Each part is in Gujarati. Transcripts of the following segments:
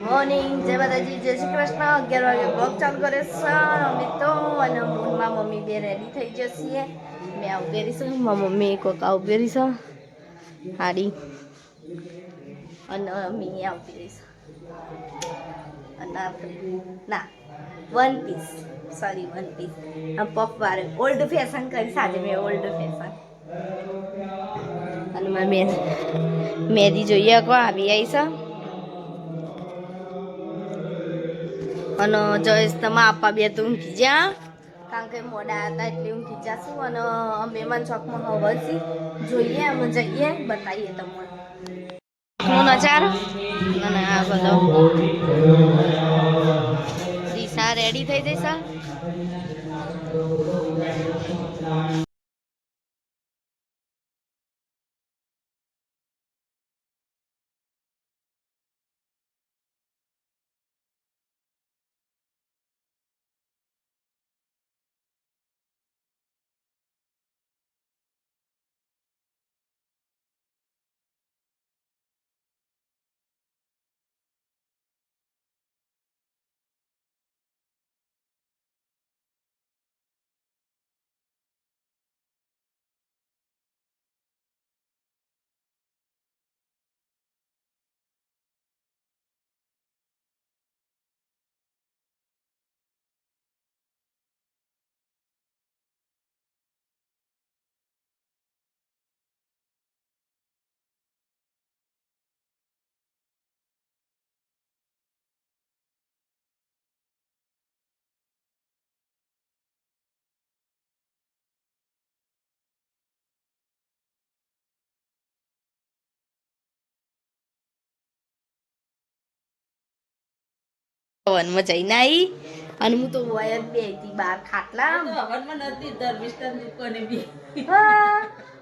મોર્નિંગ જય માતાજી જય શ્રી કૃષ્ણ 11 વાગે બ્લોગ ચાલુ કરે છે અમે તો અને મૂનમાં મમ્મી બે રેડી થઈ જશે મેં આવું પહેરીશું મમ્મી કોક આવું પહેરીશું હાડી અને મેં આવું પહેરીશું અને ના one piece sorry one piece આમ પફવાળે ઓલ્ડ ફેશન કરી આજે મેં ઓલ્ડ ફેશન અને મારી મેદી જોઈએ કો આવી આવી છે અને જયેશ તમે આપવા બે તો ઊંઘી જા કારણ કે મોડા હતા એટલે ઊંઘી જાશું અને અમે મન ચોકમાં હવસી જોઈએ અમે જઈએ બતાવીએ તમને હું નજારો અને આ બધો દિશા રેડી થઈ જઈશ હવનમાં જઈને આવી અને હું તો વય જ બે હતી બાર ખાટલા હવનમાં નથી ધર્મિષ્ઠા દુકાને બી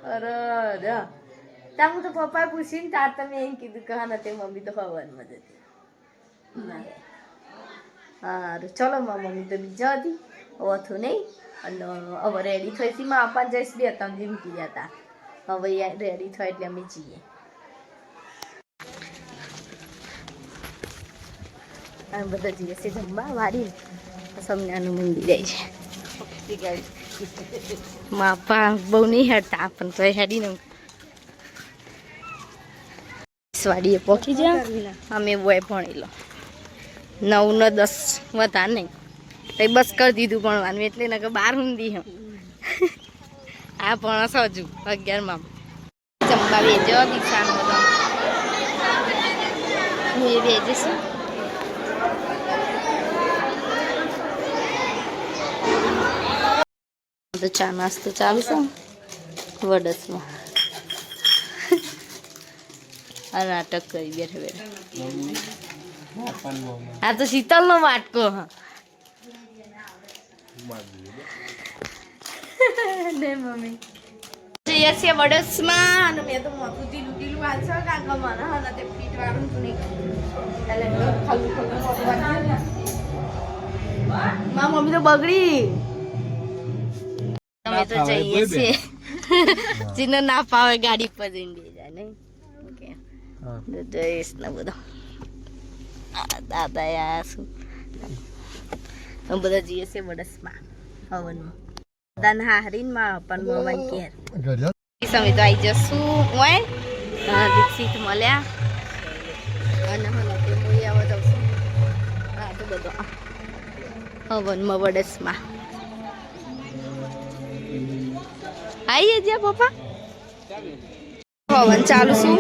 અરે ત્યાં હું તો પપ્પાએ પૂછીને તાર તમે એમ કીધું કે હા નથી મમ્મી તો હવનમાં જ હતી સારું ચલો મમ્મી તો બીજા હતી ઓથું નહીં અને હવે રેડી થઈ હતી માં આપવા જઈશ બે તમે મૂકી ગયા હતા હવે રેડી થાય એટલે અમે જઈએ બધા દિવસે જમવા વાળી સમજાનું મંદિર જાય છે માપા બહુ નહીં હેડતા પણ તો હેડી ને વાડીએ પહોંચી જાય અમે બોય ભણી લો 9 ને 10 વધારે નહીં તો બસ કરી દીધું ભણવાનું એટલે ને કે 12 ઊંધી હમ આ ભણસ હજુ 11માં જમવા વેજો દીક્ષાનો બધા હું એ વેજીશું તો ચા નાસ્તો ચાલુ છે વડસમાં આ નાટક કરી બેઠે બેઠે આ તો શીતલનો વાટકો ને મમ્મી જઈએ છીએ વડસમાં અને મેં તો મોટું ઢીલું ઢીલું વાંચો કાકા મને હા તે પીટ વાળું તું નહીં એટલે ખાલું ખાલું મા મમ્મી તો બગડી અમે તો જઈએ છીએ જેને ના પાવે ગાડી પર જઈને બે જાય નહીં ઓકે જઈશ ને બધો દાદા યા શું અમે બધા જઈએ છીએ વડસમાં હવનમાં દાન હારીને માં પણ મોમન કેર અમે તો આવી જશું હોય દીક્ષિત મળ્યા અને મને તે મોઈ આવવા જાઉં છું હા તો બધો હવનમાં વડસમાં આઈએ જ્યાં પપ્પા પવન ચાલુ શું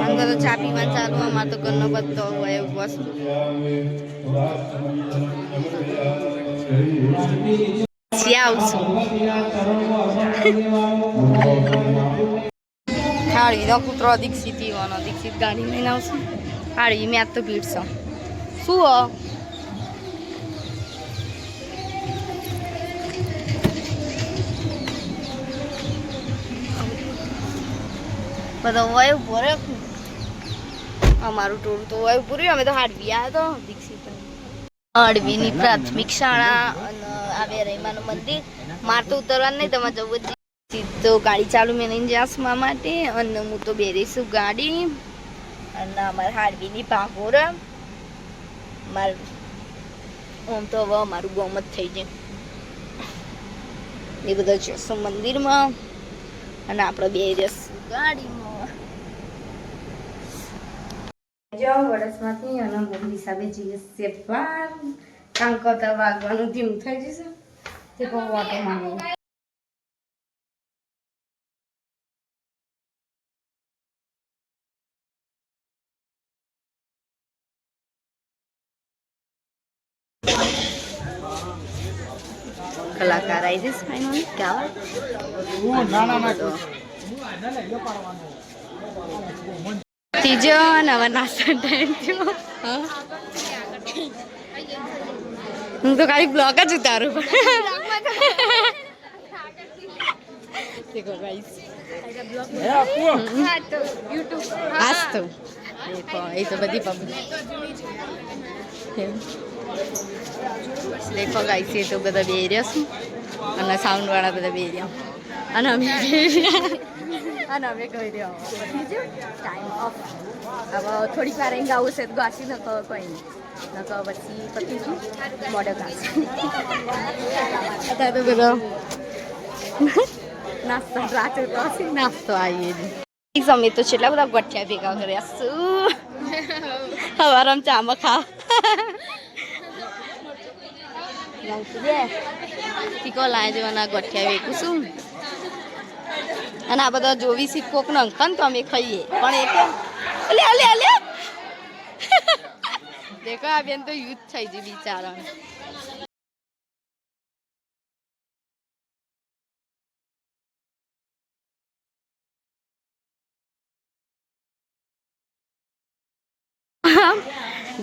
અંદર તો ચા પીવાનું ચાલુ અમારે તો ઘરનો બધો હોય એવું વસ્તુ આવશું હાળવી કૂતરો દીક્ષિત ઈવાનો દીક્ષિત ગાડી લઈને આવશું હાળવી મેં આજ તો ભીડ છે શું બધા વય ઉભો રે અમારું ટોળું તો વય ઉભું રહ્યું અમે તો હાડવી આવ્યા તો દીક્ષિત હાડવીની પ્રાથમિક શાળા અને આ વેરાઈમાનું મંદિર મારે તો ઉતરવાનું નહીં તમારે જવું સીધો ગાડી ચાલુ મેં લઈને જાશું મા માટે અને હું તો બેરીશું ગાડી અને અમારે હાડવીની ભાગોર મારું આમ તો હવે મારું ગોમ જ થઈ જાય. એ બધા જશું મંદિરમાં અને આપણે બે જશું ગાડીમાં. જો વડસમાંથી અને મોટી હિસાબે જઈએ છે બહાર. કાંકોતા વાગવાનું ધીમ થઈ જશે તે કોઈ વાટો માંગો. કલાકાર આવી જશે ફાઈનલી ગાવા. ત્રીજો નવા નાસ્તો ટાઈમ થયો. હું તો ખાલી બ્લોગ જ ઉતારું. देखो गाइस आज तो देखो ये तो बड़ी पब्लिक देखो गाइस ये तो બધા બે રહ્યા છે અને સાઉન્ડ વાળા બધા બે રહ્યા અને અમે કહી રહ્યા બીજું ટાઈમ ઓફ. હવે થોડીક વાર અહીં ગાવું છે તો ગાસી ન કહો કોઈ નહીં ન કહો પછી પતીશું મોડે ગાસી અત્યારે તો બધો નાસ્તો રાચો તો હશે નાસ્તો આવીએ જ અમે તો છેલ્લા બધા ગઠિયા ભેગા કર્યા શું હવારમ ચામાં ખાવ ટીકો લાવી દેવાના ગઠિયા વેકું શું અને આ બધા જોવી સિક્કોક નંખન તો અમે ખાઈએ પણ એ તો અલે અલે અલે દેખો આ બેન તો યુદ્ધ થઈ ગઈ બિચારા.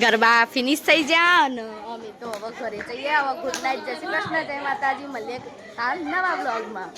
ગરબા ફિનિશ થઈ ગયા અને અમે તો હવે ઘરે જઈએ. હવે ગુડ નાઇટ, જય શ્રી કૃષ્ણ, જય માતાજી. મળીએ હાલ નવા બ્લોગમાં.